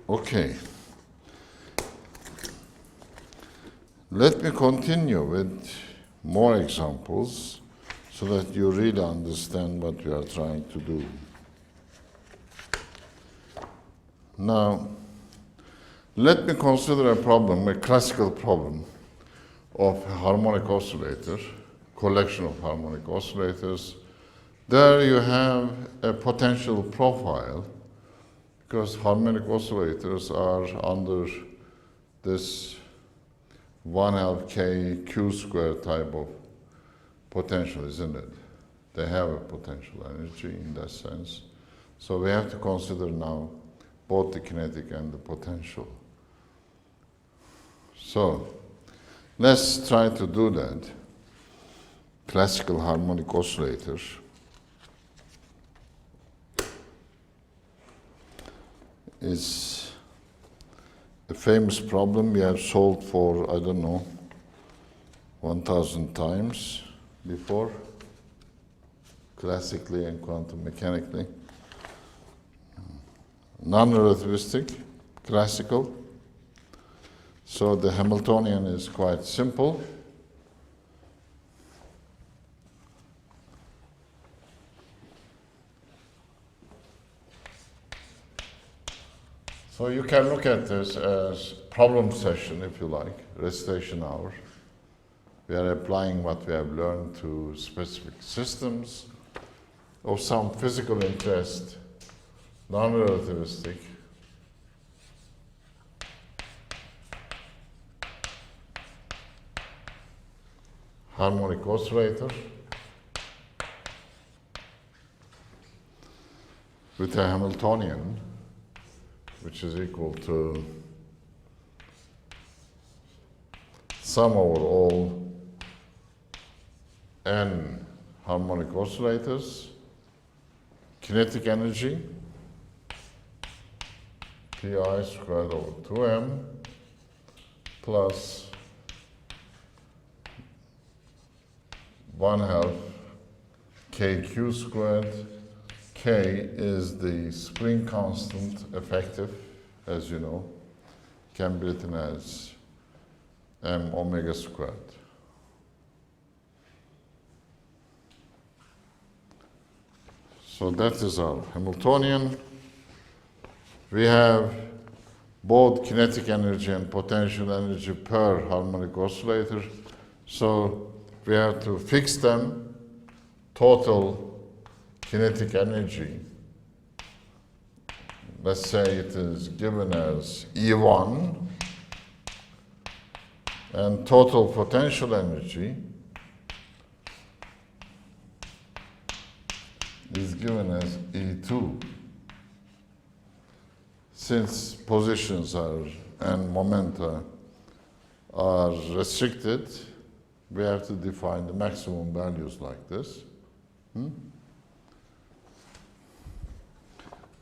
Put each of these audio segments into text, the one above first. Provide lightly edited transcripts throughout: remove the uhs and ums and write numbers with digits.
Okay. Let me continue with more examples so that you really understand what we are trying to do. Now, let me consider a problem, a classical problem of a harmonic oscillator, collection of harmonic oscillators. There you have a potential profile because harmonic oscillators are under this 1/2 k q squared type of potential, isn't it? They have a potential energy in that sense. So we have to consider now both the kinetic and the potential. So let's try to do that. Classical harmonic oscillator. Is a famous problem we have solved for, I don't know, 1,000 times before, classically and quantum mechanically. Non-relativistic, classical. So the Hamiltonian is quite simple. So you can look at this as problem session, if you like, recitation hour. We are applying what we have learned to specific systems of some physical interest, non-relativistic, harmonic oscillator with a Hamiltonian which is equal to sum over all n harmonic oscillators, kinetic energy, pi squared over 2m plus 1/2 kq squared. K is the spring constant effective, as you know, can be written as m omega squared. So that is our Hamiltonian. We have both kinetic energy and potential energy per harmonic oscillator. So we have to fix them. Total kinetic energy, let's say it is given as E1, and total potential energy is given as E2. Since positions are and momenta are restricted, we have to define the maximum values like this.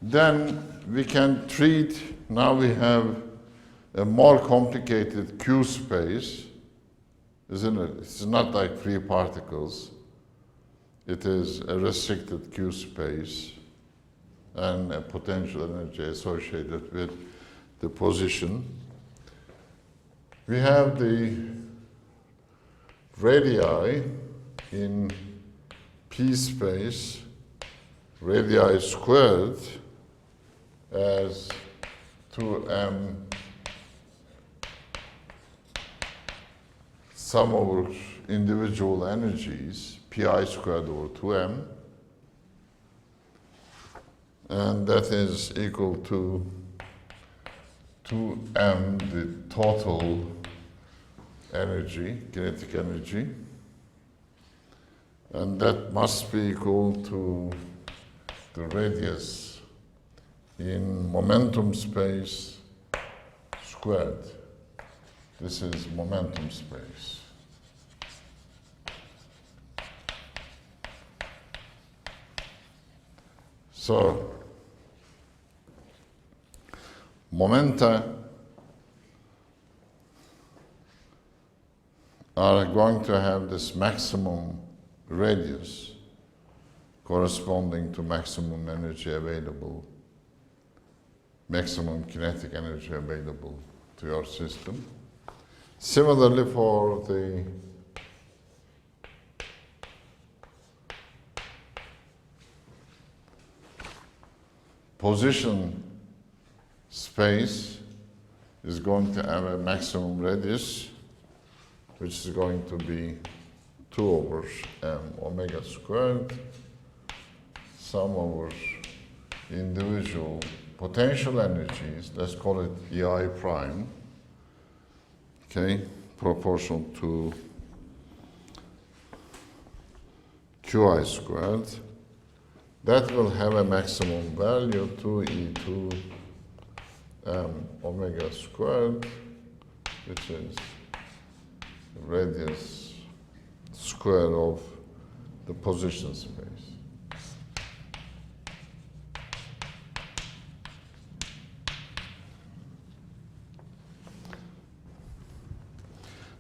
Then we can treat, now we have a more complicated Q space, isn't it? It's not like free particles. It is a restricted Q space and a potential energy associated with the position. We have the radii in P space, radii squared, as 2m sum over individual energies, pi squared over 2m, and that is equal to 2m, the total energy, kinetic energy, and that must be equal to the radius in momentum space squared. This is momentum space. So, momenta are going to have this maximum radius corresponding to maximum energy available maximum kinetic energy available to your system. Similarly for the position space is going to have a maximum radius, which is going to be 2 over m omega squared, sum over individual potential energies, let's call it EI prime, okay, proportional to QI squared. That will have a maximum value 2e2 m omega squared, which is the radius square of the position space.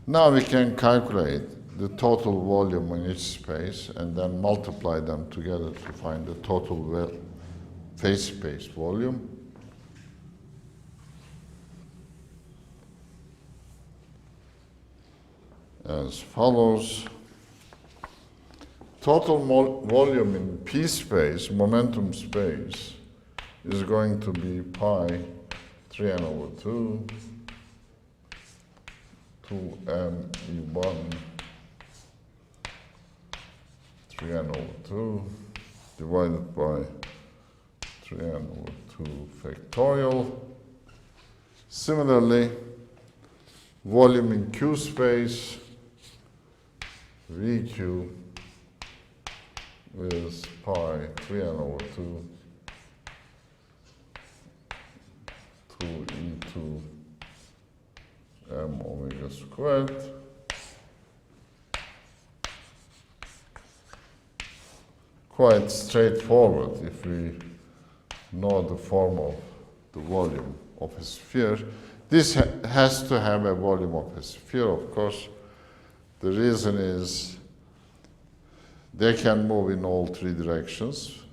Now we can calculate the total volume in each space and then multiply them together to find the total phase space volume. As follows. Total volume in P space, momentum space, is going to be pi 3n over 2, 2m E1, 3n over 2, divided by 3n over 2 factorial. Similarly, volume in Q space, VQ is pi 3n over 2, 2e2 m omega squared. Quite straightforward if we know the form of the volume of a sphere. This has to have a volume of a sphere, of course. The reason is they can move in all 3 directions,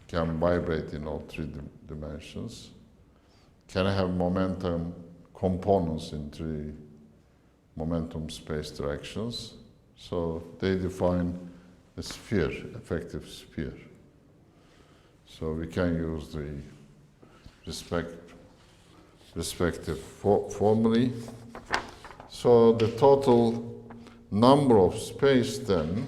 can vibrate in all 3 dimensions, can have momentum components in 3 momentum space directions. So they define a sphere, effective sphere. So we can use the respective formulae. So the total number of space then,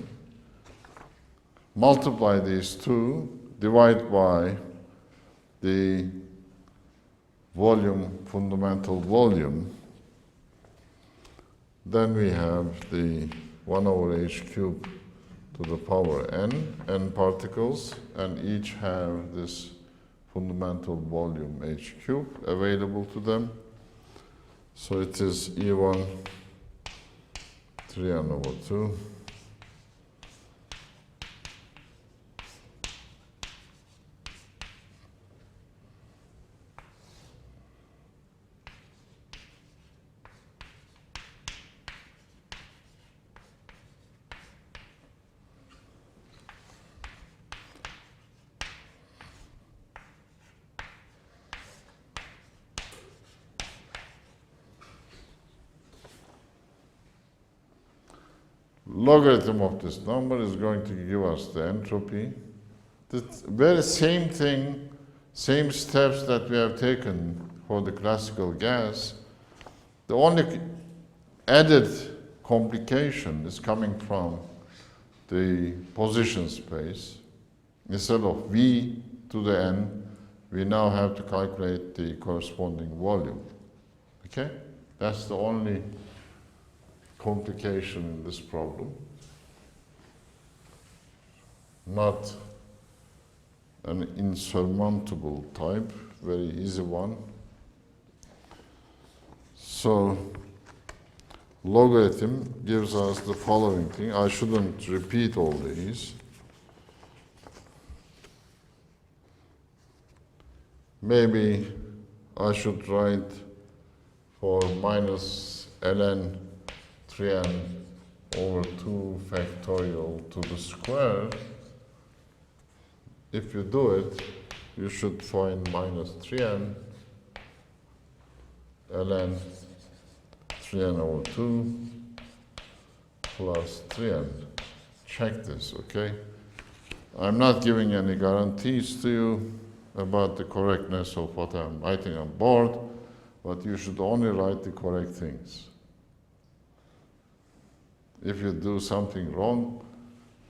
multiply these 2, divide by the volume, fundamental volume, then we have the 1 over h cubed to the power n particles, and each have this fundamental volume h cubed available to them. So it is E1 3n over 2 logarithm of this number is going to give us the entropy. The very same thing, same steps that we have taken for the classical gas. The only added complication is coming from the position space. Instead of V to the n, we now have to calculate the corresponding volume. Okay? That's the only complication in this problem. Not an insurmountable type, very easy one. So logarithm gives us the following thing. I shouldn't repeat all these. Maybe I should write for minus ln 3n over 2 factorial to the square. If you do it, you should find minus 3n ln 3n over 2 plus 3n. Check this, okay? I'm not giving any guarantees to you about the correctness of what I'm writing on board, but you should only write the correct things. If you do something wrong,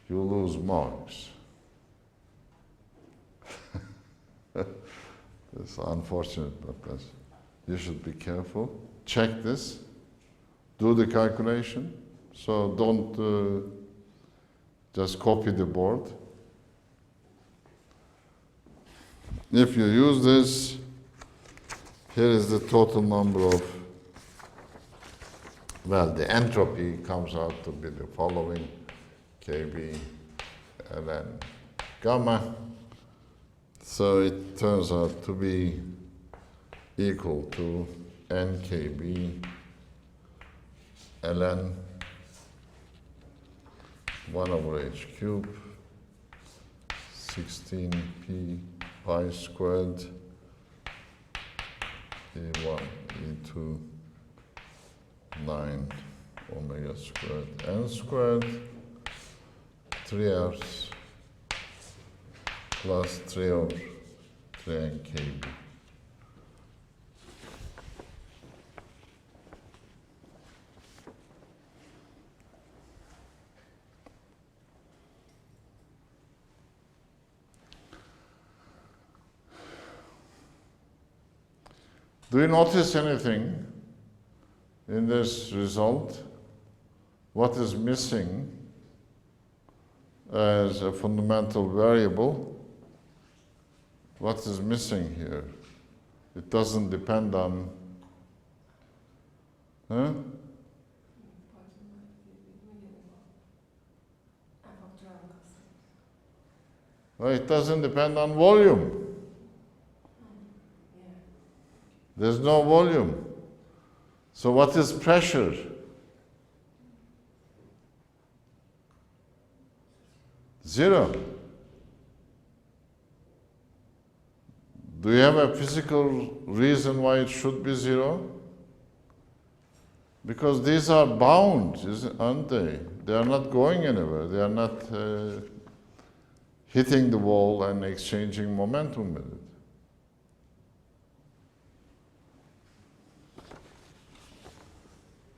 you lose marks. It's unfortunate, but you should be careful. Check this. Do the calculation. So don't just copy the board. If you use this, here is the total number of, well, the entropy comes out to be the following: Kb ln gamma. So it turns out to be equal to nkb ln 1 over h cubed 16p pi squared e1 e2 9 omega squared n squared 3r's plus 3 over 3n kb. Do you notice anything in this result? What is missing as a fundamental variable? What is missing here? It doesn't depend on, huh? Well, it doesn't depend on volume. There's no volume. So what is pressure? Zero. Do you have a physical reason why it should be zero? Because these are bound, aren't they? They are not going anywhere. They are not hitting the wall and exchanging momentum with it.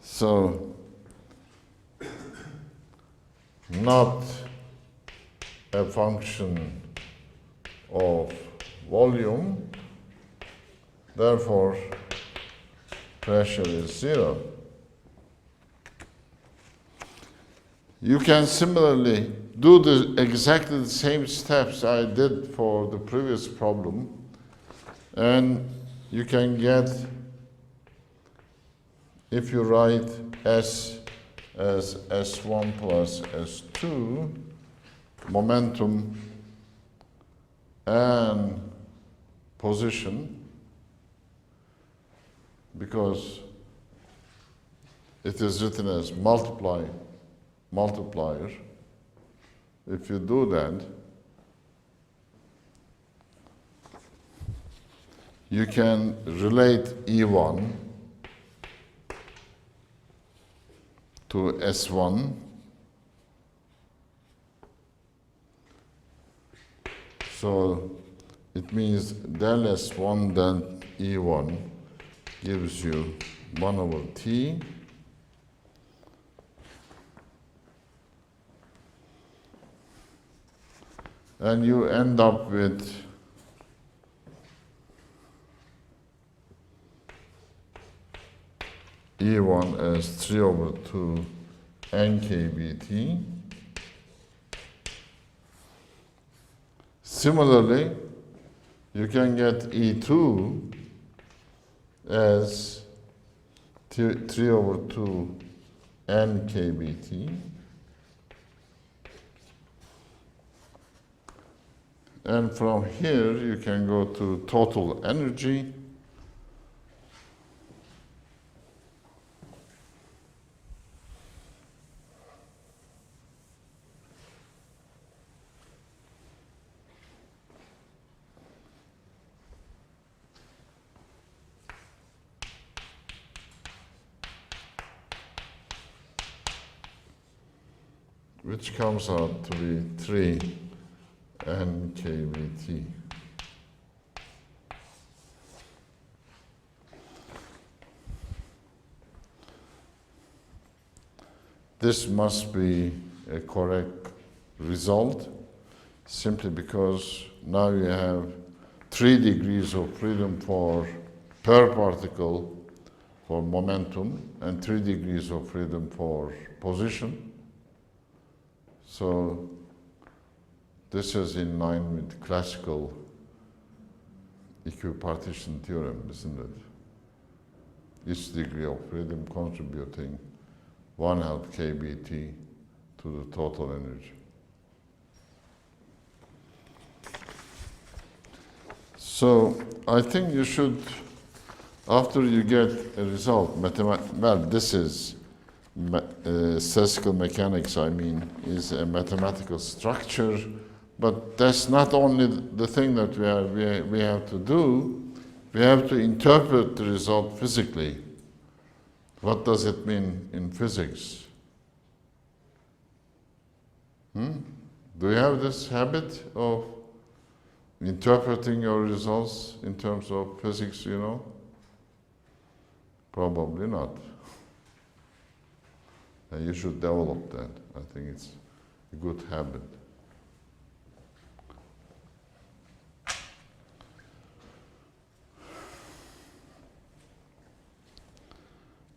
So, not a function of volume, therefore pressure is zero. You can similarly do exactly the same steps I did for the previous problem, and you can get, if you write S as S1 plus S2, momentum and position, because it is written as multiplier. If you do that, you can relate E1 to S1, so it means del S1 del E1 gives you 1 over T and you end up with E1 as 3 over 2 nkBT. Similarly, you can get E2 as 3 over 2 nkBT. And from here, you can go to total energy. which comes out to be 3 nkBT. This must be a correct result, simply because now you have 3 degrees of freedom per particle for momentum and 3 degrees of freedom for position. So this is in line with classical equipartition theorem, isn't it? Each degree of freedom contributing 1/2 kBT to the total energy. So I think you should, after you get a result, well, this is statistical mechanics, I mean, is a mathematical structure, but that's not only the thing that we have to do, we have to interpret the result physically. What does it mean in physics? Do you have this habit of interpreting your results in terms of physics, you know? Probably not. And you should develop that. I think it's a good habit.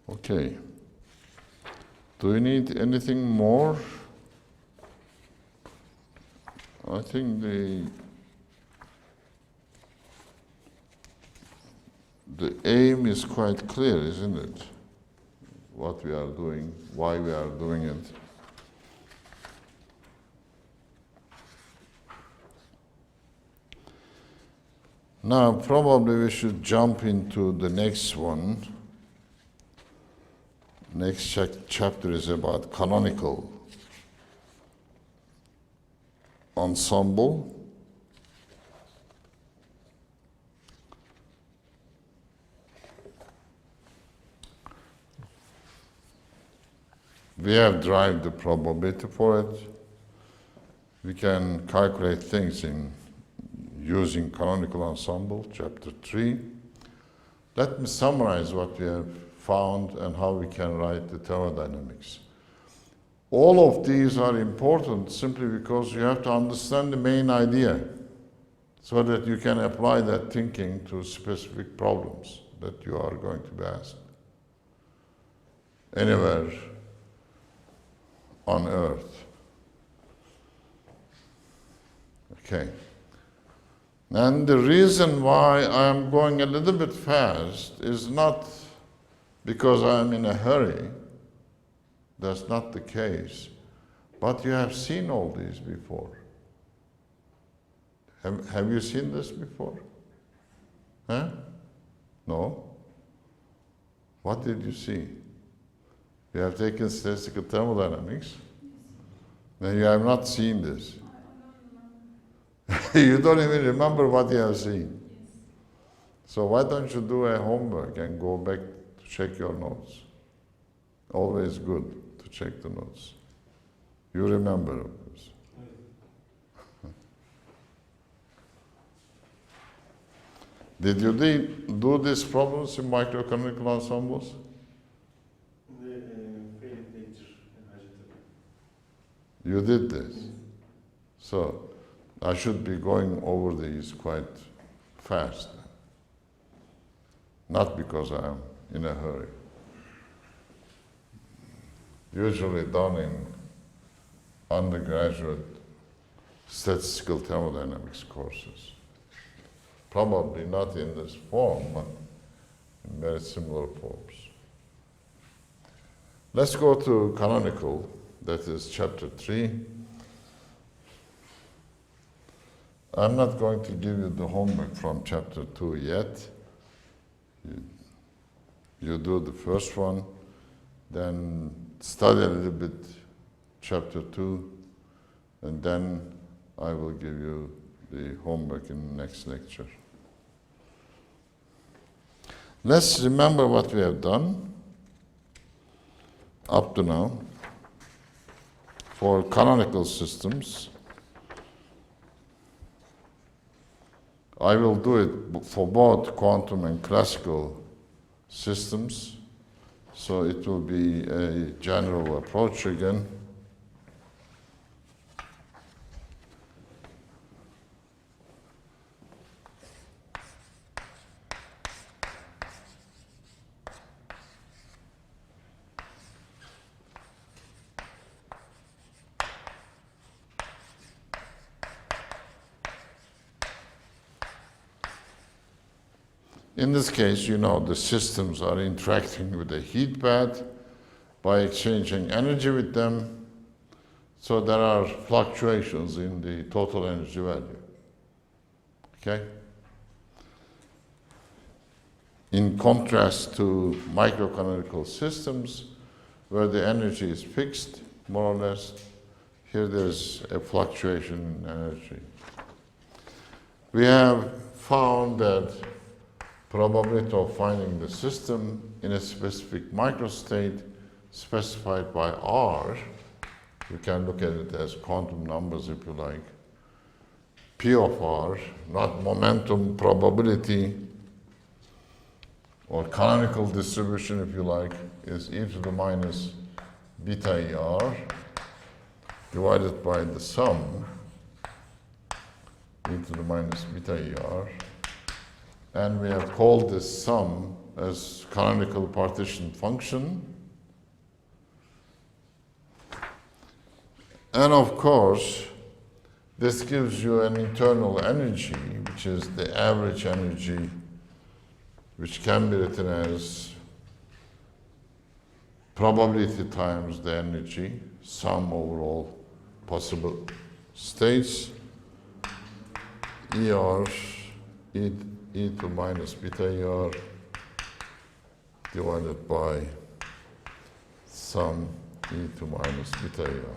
Okay. Do you need anything more? I think the aim is quite clear, isn't it? What we are doing, why we are doing it. Now, probably we should jump into the next one. Next chapter is about Canonical Ensemble. We have derived the probability for it. We can calculate things in using Canonical Ensemble, chapter 3. Let me summarize what we have found and how we can write the thermodynamics. All of these are important simply because you have to understand the main idea so that you can apply that thinking to specific problems that you are going to be asked anywhere on Earth. Okay. And the reason why I'm going a little bit fast is not because I'm in a hurry. That's not the case. But you have seen all these before. Have you seen this before? Huh? No? What did you see? You have taken statistical thermodynamics, and you have not seen this. You don't even remember what you have seen. So why don't you do a homework and go back to check your notes? Always good to check the notes. You remember, of course. Did you do these problems in microcanonical ensembles? You did this. So I should be going over these quite fast. Not because I'm in a hurry. Usually done in undergraduate statistical thermodynamics courses. Probably not in this form, but in very similar forms. Let's go to canonical, that is chapter 3. I'm not going to give you the homework from chapter 2 yet. You do the first one, then study a little bit chapter 2, and then I will give you the homework in the next lecture. Let's remember what we have done up to now. for canonical systems. I will do it for both quantum and classical systems, so it will be a general approach again. In this case, you know, the systems are interacting with the heat bath by exchanging energy with them. So there are fluctuations in the total energy value. Okay? In contrast to microcanonical systems, where the energy is fixed, more or less, here there's a fluctuation in energy. We have found that probability of finding the system in a specific microstate specified by R, you can look at it as quantum numbers if you like, P of R, not momentum probability, or canonical distribution if you like, is e to the minus beta ER divided by the sum e to the minus beta ER. And we have called this sum as canonical partition function. And of course, this gives you an internal energy, which is the average energy, which can be written as probability times the energy, sum over all possible states, ER, e to minus beta ER divided by sum e to minus beta ER.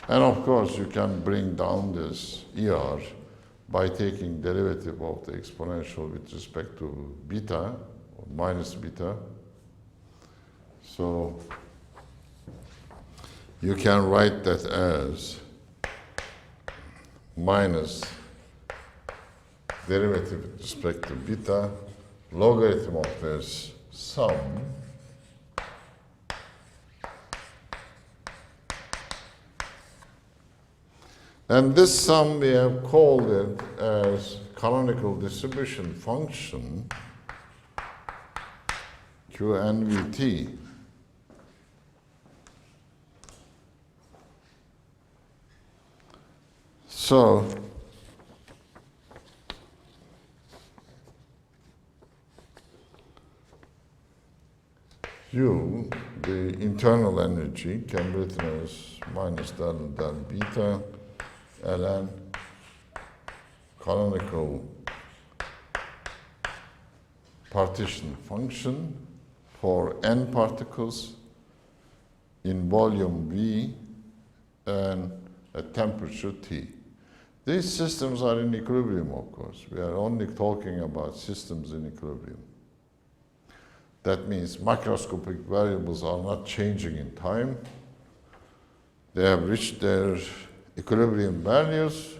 And of course, you can bring down this ER by taking derivative of the exponential with respect to beta, or minus beta. So you can write that as minus derivative with respect to beta, logarithm of this sum, and this sum we have called it as canonical distribution function, QNVT. So U, the internal energy, can be written as minus del beta ln canonical partition function for n particles in volume V and at temperature T. These systems are in equilibrium, of course. We are only talking about systems in equilibrium. That means macroscopic variables are not changing in time. They have reached their equilibrium values,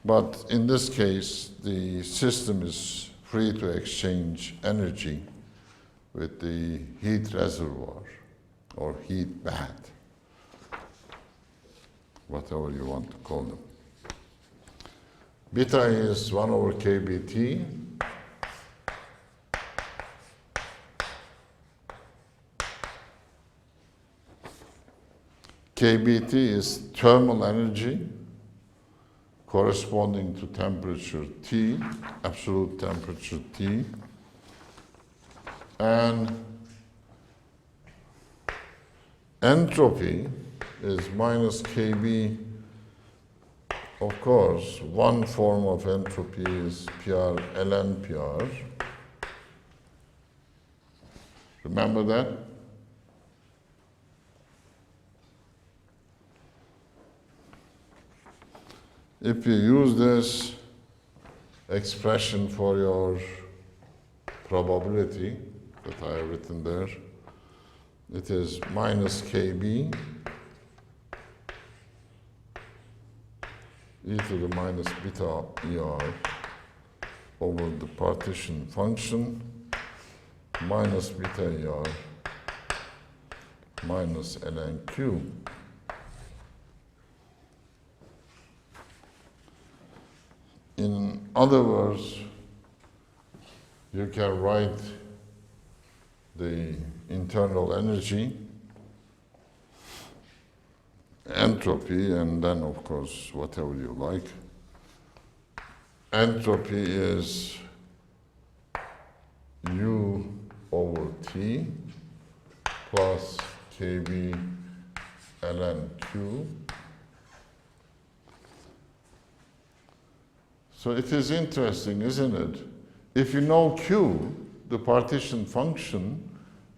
but in this case, the system is free to exchange energy with the heat reservoir or heat bath, whatever you want to call them. Beta is 1 over kBT. kBT is thermal energy corresponding to temperature T, absolute temperature T, and entropy is minus kB. Of course, one form of entropy is PR, ln PR. Remember that? If you use this expression for your probability that I have written there, it is minus KB e to the minus beta ER over the partition function minus beta ER minus ln Q. In other words, you can write the internal energy, entropy, and then of course whatever you like. Entropy is U over T plus KB ln Q. So it is interesting, isn't it? If you know Q, the partition function,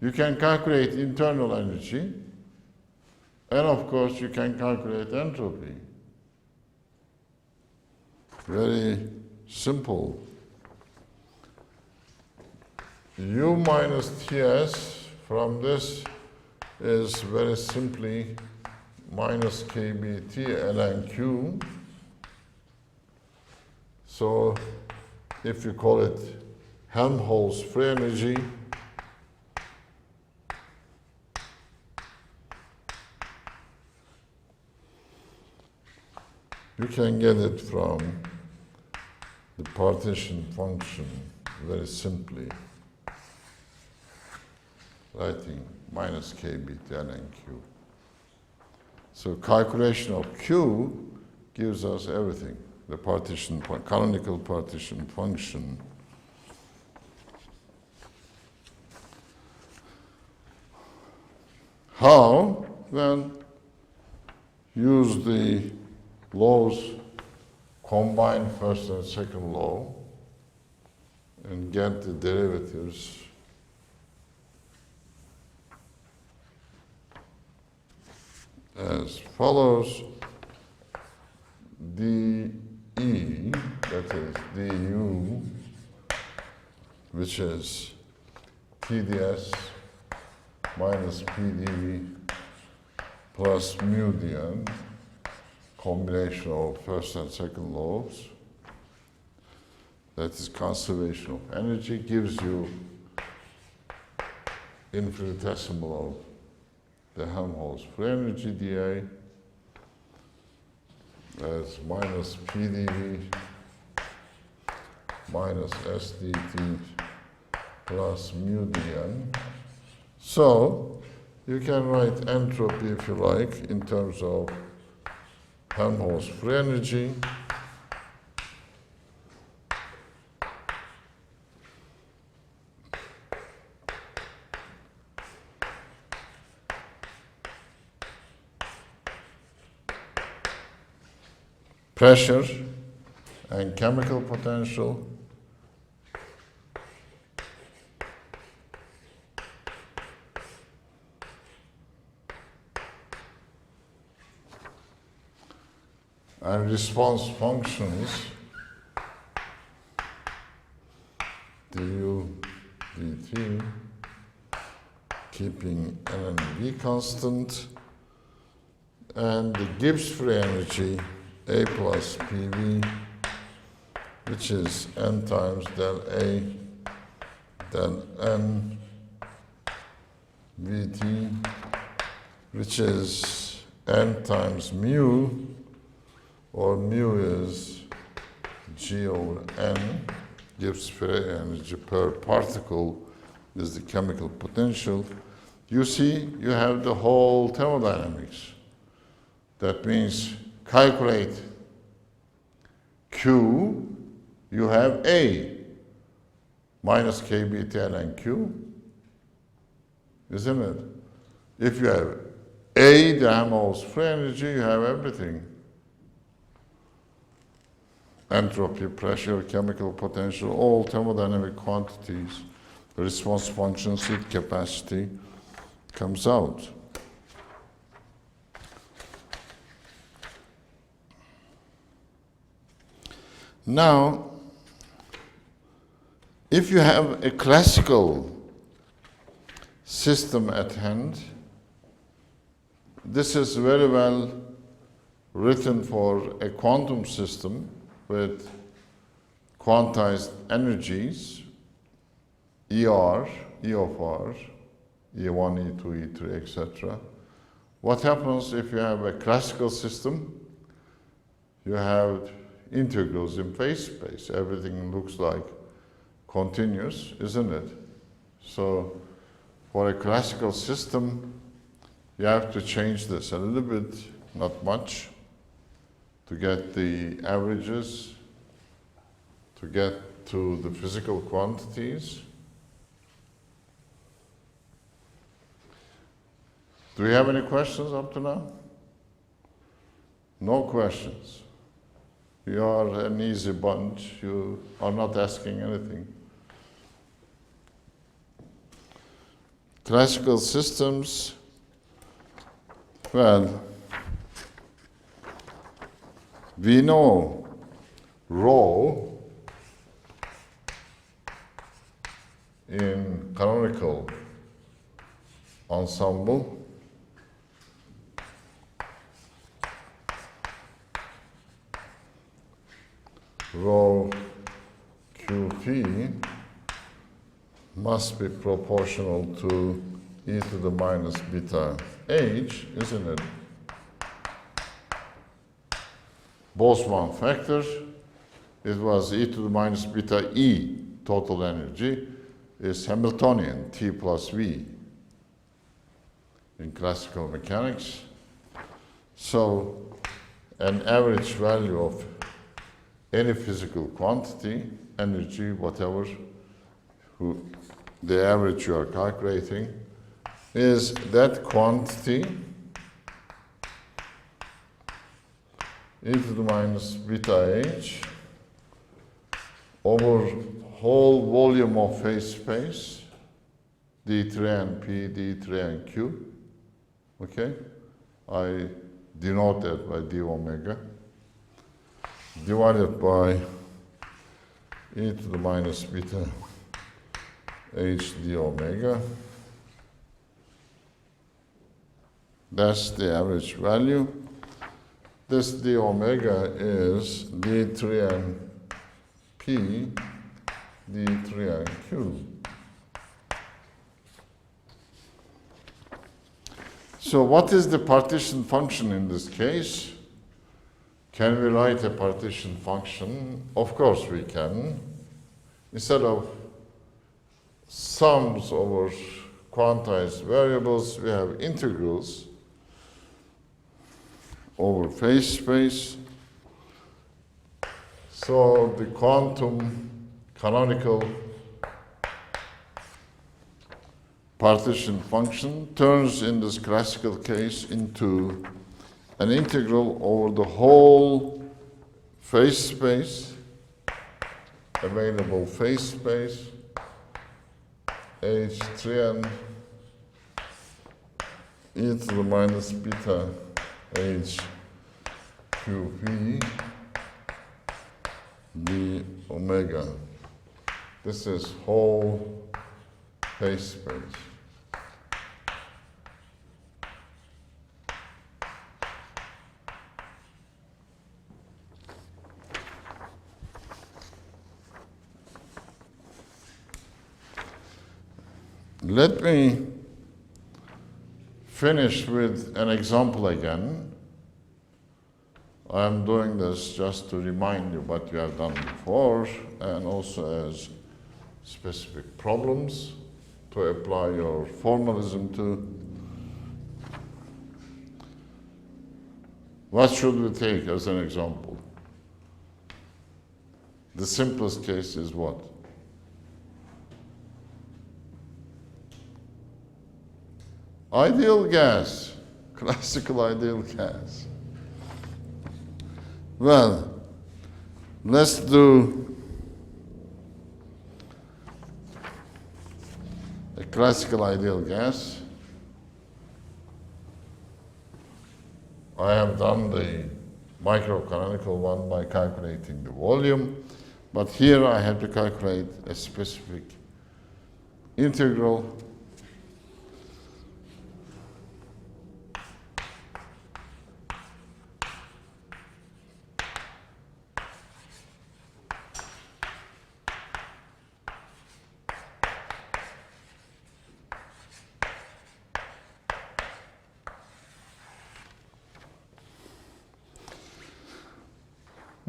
you can calculate internal energy, and of course you can calculate entropy. Very simple. U minus Ts from this is very simply minus KBT ln Q. So if you call it Helmholtz free energy, you can get it from the partition function very simply, writing minus KB ln Q. So calculation of Q gives us everything. The partition, canonical partition function. How? Well, use the laws, combine first and second law, and get the derivatives. As follows: dE, that is du, which is TdS minus PdV plus mu dN, combination of first and second laws, that is conservation of energy, gives you infinitesimal of the Helmholtz free energy dA as minus PdV minus SdT plus mu dN. So you can write entropy, if you like, in terms of Helmholtz free energy pressure and chemical potential and response functions du dt, keeping N and V constant, and the Gibbs free energy A plus PV, which is N times del A del N VT, which is N times mu, or mu is G over N, Gibbs free energy per particle is the chemical potential. You see, you have the whole thermodynamics. That means calculate Q, you have A minus KBT ln Q, isn't it? If you have A, the Helmholtz free energy, you have everything. Entropy, pressure, chemical potential, all thermodynamic quantities, the response functions, heat capacity comes out. Now, if you have a classical system at hand. This is very well written for a quantum system with quantized energies, ER, E of R, E1, E2, E3, etc. What happens if you have a classical system? You have integrals in phase space. Everything looks like continuous, isn't it? So for a classical system, you have to change this a little bit, not much, to get the averages, to get to the physical quantities. Do we have any questions up to now? No questions. You are an easy bunch. You are not asking anything. Classical systems, well, we know rho in canonical ensemble. Rho QP must be proportional to e to the minus beta h, isn't it? Boltzmann factor, it was e to the minus beta e, total energy, is Hamiltonian, T plus V in classical mechanics. So an average value of any physical quantity, energy, whatever, the average you are calculating, is that quantity e to the minus beta h over whole volume of phase space, d3 and p, d3 and q. Okay? I denote that by d omega, divided by e to the minus beta h d omega. That's the average value. This d omega is d3 and p, d3 and q. So what is the partition function in this case? Can we write a partition function? Of course we can. Instead of sums over quantized variables, we have integrals over phase space. So the quantum canonical partition function turns in this classical case into an integral over the whole phase space, available phase space, h3 and e to the minus beta h qp d omega. This is whole phase space. Let me finish with an example again. I'm doing this just to remind you what you have done before, and also as specific problems to apply your formalism to. What should we take as an example? The simplest case is what? Ideal gas, classical ideal gas. Well, let's do a classical ideal gas. I have done the microcanonical one by calculating the volume, but here I have to calculate a specific integral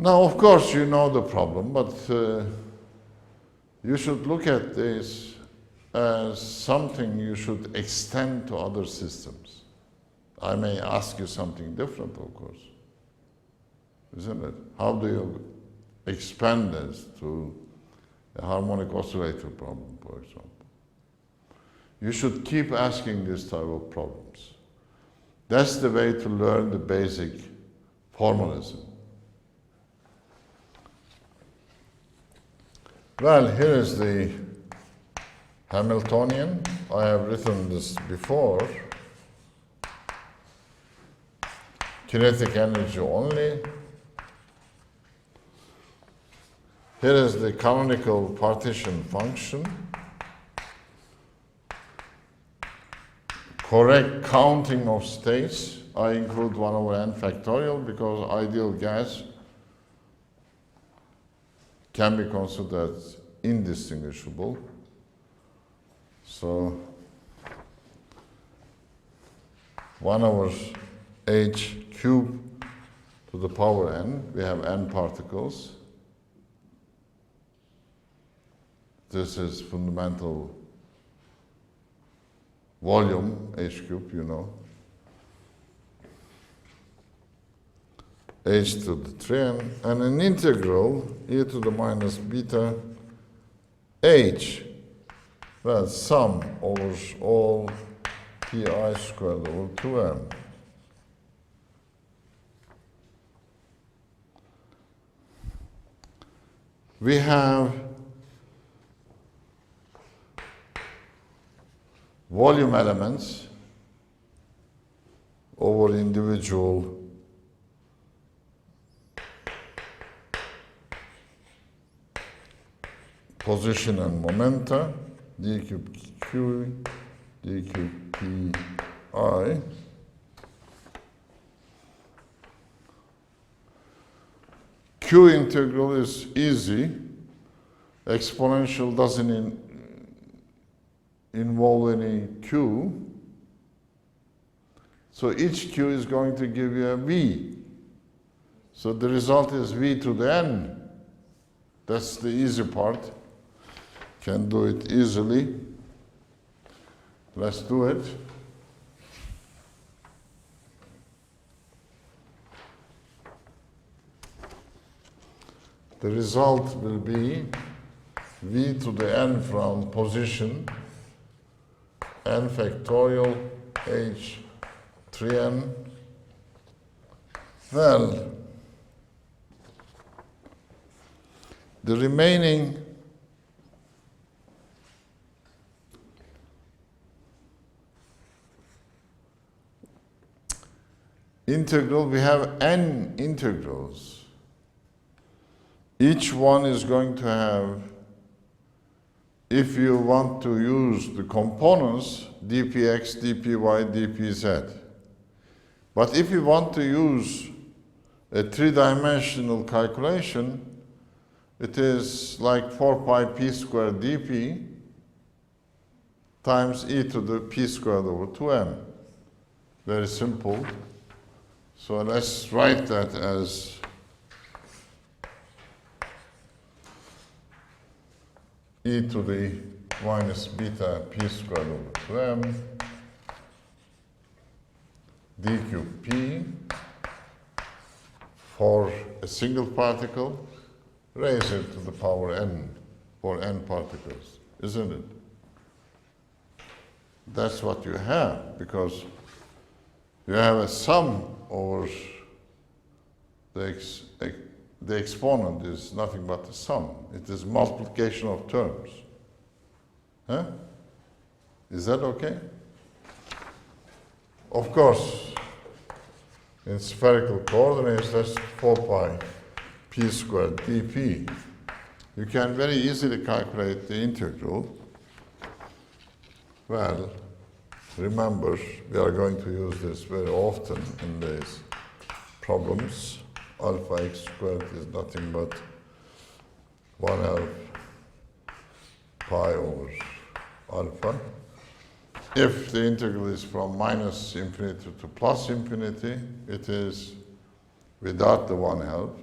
Now, of course, you know the problem, but you should look at this as something you should extend to other systems. I may ask you something different, of course, isn't it? How do you expand this to a harmonic oscillator problem, for example? You should keep asking this type of problems. That's the way to learn the basic formalism. Well, here is the Hamiltonian. I have written this before. Kinetic energy only. Here is the canonical partition function. Correct counting of states. I include 1 over n factorial because ideal gas can be considered indistinguishable. So 1 over h cubed to the power n, we have n particles. This is fundamental volume, h cubed, you know. H to the 3n, and an integral e to the minus beta h. Well, sum over all pi squared over 2m. We have volume elements over individual position and momenta, d cube q, d cube pi. Q integral is easy. Exponential doesn't involve any q. So each q is going to give you a v. So the result is v to the n. That's the easy part. Can do it easily. Let's do it. The result will be v to the n from position n factorial h 3n. Well, the remaining integral, we have n integrals. Each one is going to have, if you want to use the components, dpx, dpy, dpz. But if you want to use a three-dimensional calculation, it is like 4 pi p squared dp times e to the p squared over 2m. Very simple. So let's write that as e to the minus beta p squared over 2m d cube p for a single particle, raise it to the power n for n particles, isn't it? That's what you have, because you have a sum over the exponent is nothing but a sum. It is multiplication of terms. Huh? Is that okay? Of course, in spherical coordinates, that's 4 pi p squared dp. You can very easily calculate the integral. Well, remember, we are going to use this very often in these problems. Alpha x squared is nothing but 1/2 pi over alpha. If the integral is from minus infinity to plus infinity, it is without the 1/2.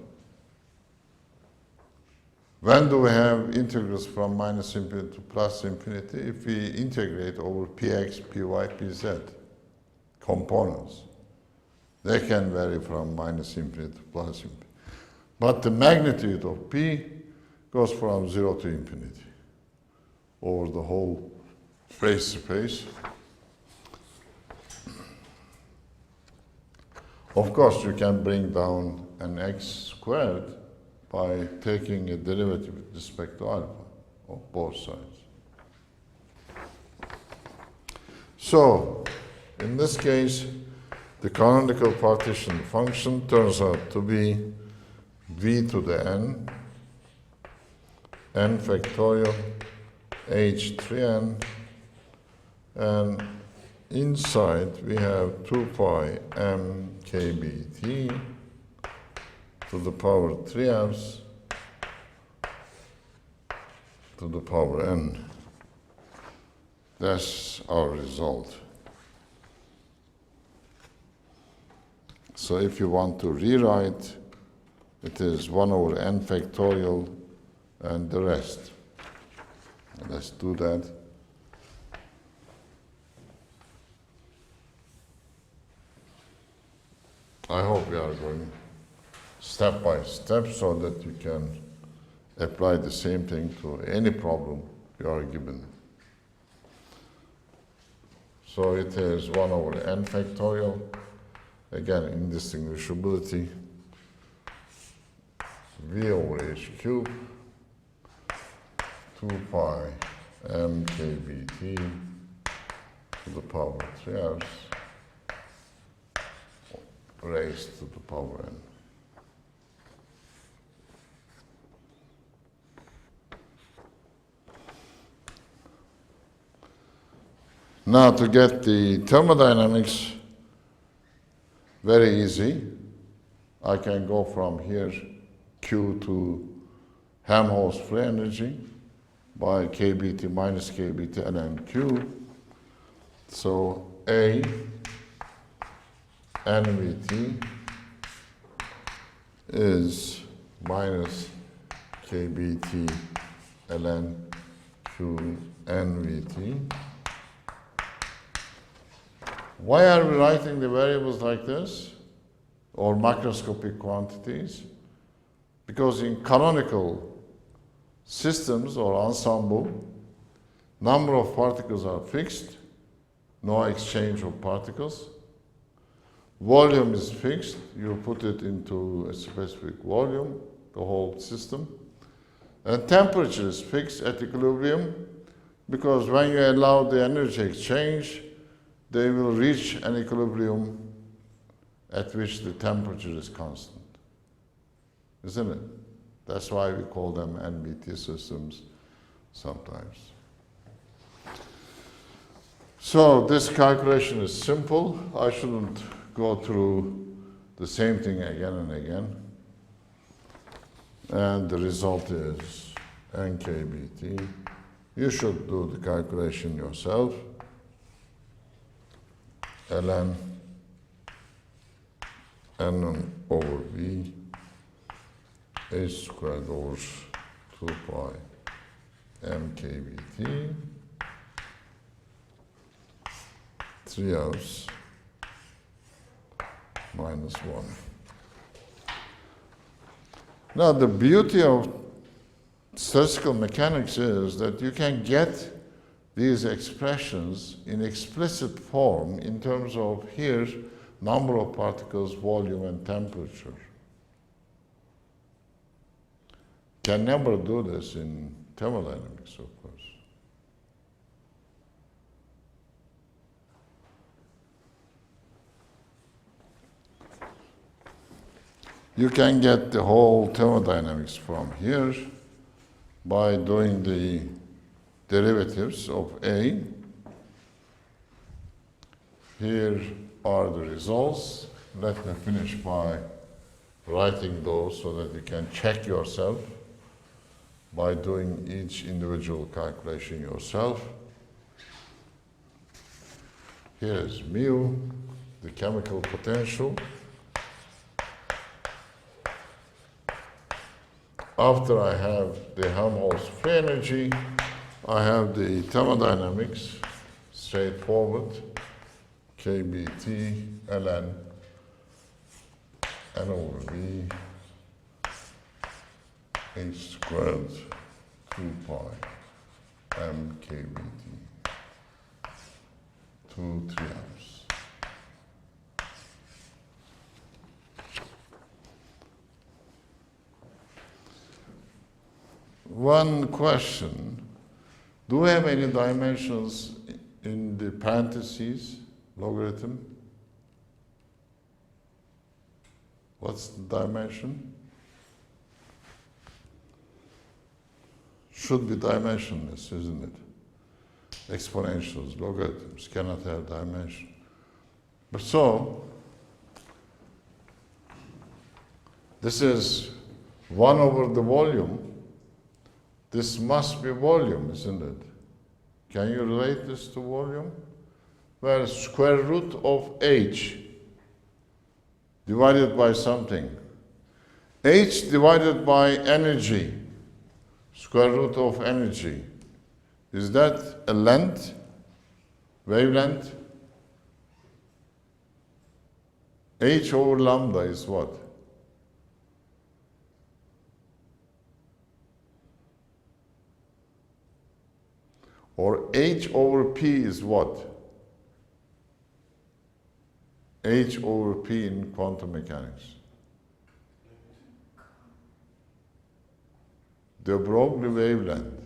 When do we have integrals from minus infinity to plus infinity? If we integrate over px, py, pz components. They can vary from minus infinity to plus infinity. But the magnitude of p goes from 0 to infinity over the whole phase space. Of course, you can bring down an x squared by taking a derivative with respect to alpha of both sides. So, in this case, the canonical partition function turns out to be v to the n factorial, h3n, and inside we have 2 pi m kbt to the power 3s to the power n. That's our result. So if you want to rewrite, it is 1 over n factorial and the rest. Let's do that. I hope we are going step by step so that you can apply the same thing to any problem you are given. So it is 1 over n factorial, again indistinguishability, v over h cubed, 2 pi m kbt to the power 3s raised to the power n. Now to get the thermodynamics, very easy. I can go from here, Q to Helmholtz free energy by kBT minus kBT ln Q. So A nVT is minus kBT ln Q nVT. Why are we writing the variables like this, or macroscopic quantities? Because in canonical systems or ensemble, number of particles are fixed, no exchange of particles. Volume is fixed, you put it into a specific volume, the whole system. And temperature is fixed at equilibrium, because when you allow the energy exchange, they will reach an equilibrium at which the temperature is constant. Isn't it? That's why we call them NBT systems sometimes. So this calculation is simple. I shouldn't go through the same thing again and again. And the result is NKBT. You should do the calculation yourself. ln n over v h squared over 2 pi m kBT 3s minus 1. Now the beauty of statistical mechanics is that you can get these expressions in explicit form in terms of here number of particles, volume, and temperature. Can never do this in thermodynamics, of course. You can get the whole thermodynamics from here by doing the derivatives of A. Here are the results. Let me finish by writing those so that you can check yourself by doing each individual calculation yourself. Here is mu, the chemical potential. After I have the Helmholtz free energy, I have the thermodynamics, straightforward, kBT ln N over V H squared 2 pi m kBT, 3 amps. One question, do we have any dimensions in the parentheses, logarithm? What's the dimension? Should be dimensionless, isn't it? Exponentials, logarithms cannot have dimension. But so, this is 1 over the volume. This must be volume, isn't it? Can you relate this to volume? Well, square root of h divided by something. H divided by energy, square root of energy. Is that a length, wavelength? H over lambda is what? Or H over P is what? H over P in quantum mechanics. De Broglie wavelength.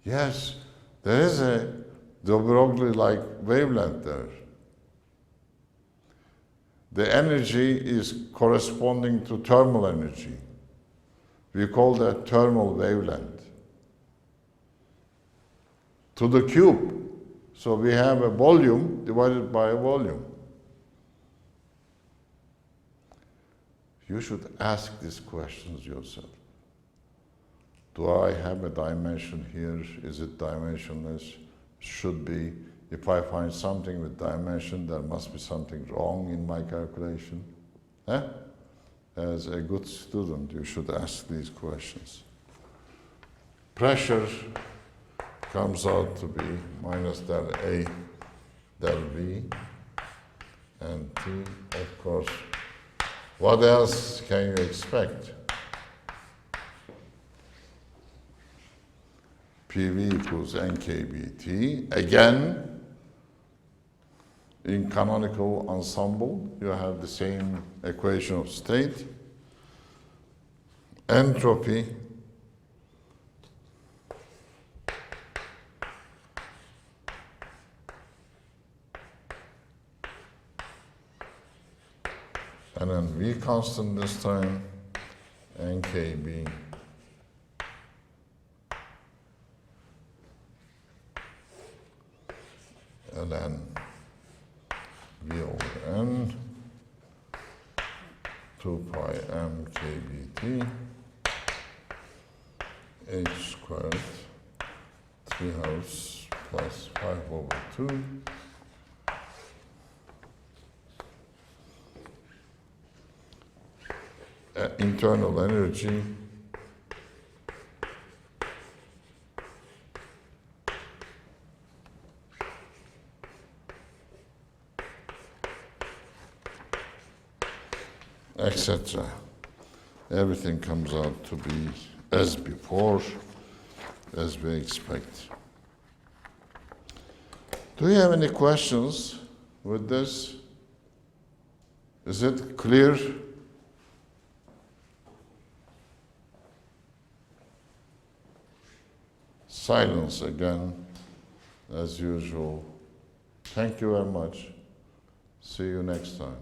Yes, there is a de Broglie-like wavelength there. The energy is corresponding to thermal energy. We call that thermal wavelength. To the cube. So we have a volume divided by a volume. You should ask these questions yourself. Do I have a dimension here? Is it dimensionless? Should be. If I find something with dimension, there must be something wrong in my calculation. Eh? As a good student, you should ask these questions. Pressure comes out to be minus del A del V and T, of course. What else can you expect? PV equals NKBT. Again, in canonical ensemble, you have the same equation of state. Entropy and then V constant this time, NKB ln V over N 2 pi m kBT H squared 3 halves plus 5 over 2 internal energy etc. Everything comes out to be as before, as we expect. Do you have any questions with this? Is it clear? Silence again, as usual. Thank you very much. See you next time.